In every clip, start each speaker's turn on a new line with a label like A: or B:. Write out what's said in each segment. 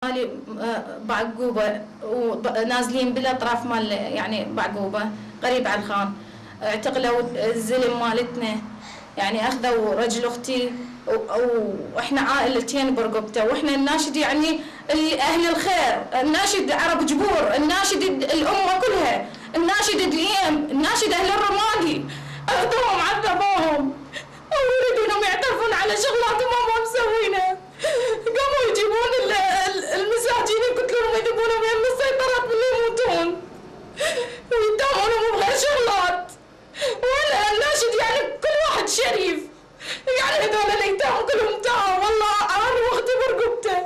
A: مالي بعقوبة ونازلين بالاطراف مال يعني بعقوبة قريب على الخان. اعتقلوا الزلم مالتنا، يعني اخذوا رجل اختي واحنا عائلتين برقبته، واحنا الناشد يعني اهل الخير، الناشد عرب جبور، الناشد الامه كلها، الناشد دليم، الناشد اهل الرمادي، اخذوهم عذبوهم ويريدوا انهم يعترفون على شغلات هم مسوينها. قاموا يجيبون المساجين يقتلونهم ويذبونهم يم السيطرات باللي يموتون ويتهمونهم بغير شغلات. وانا الناشد يعني كل واحد شريف، يعني هذول الايتام كلهم تاهوا، والله انا واختي برقبته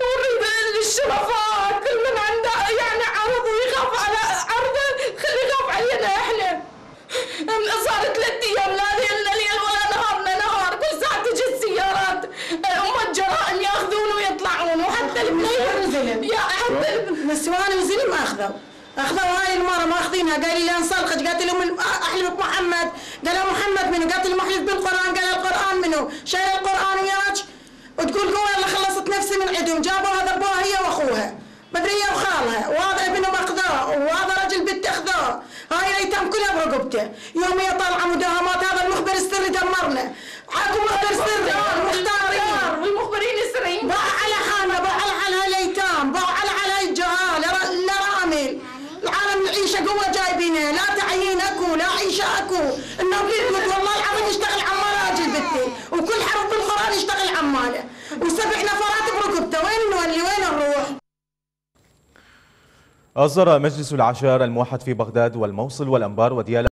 A: ونريد الشرفاء كل من عنده يعني عرض ويخاف على عرضه خليه يخاف علينا احنا. صار 3 ايام لا ليل ولا نهار كل ساعه تجي السيارات الجرائم ياخذون ويطلعون، وحتى البنيه يا حتى
B: نسوان وزلم اخذوا هاي المره ماخذينها. قال لي انسلخت، قالت لهم احلف بمحمد، قال محمد منو؟ قالت لهم احلف بالقران، قال القران منو؟ شايل القران وياك وتقول قوه يلا خلصت نفسي من عندهم. جابوها ذبوها هي واخوها، مدري هي وخالها، وهذا ابنهم اخذوه، وهذا رجل بنت اخذوه. هاي الايتام كلها برقبته. يوم هي طالعه مداهمات، هذا المخبر السري دمرنا. عاكم مخبر سري المختارين
A: والمخبرين السريين
B: باعوا على حالنا، باعوا على هالايتام، باعوا على الجهال، الارامل. العالم العيشه قوه جايبينها، لا تعيين اكو، لا عيشه اكو. النبي والله العظيم يشتغل عمال راجل بنتي، وكل حرف بالقران يشتغل عماله، و7 نفرات برقبته. وين نولي؟ وين نروح؟
C: أصدر مجلس العشائر الموحد في بغداد والموصل والأنبار وديالى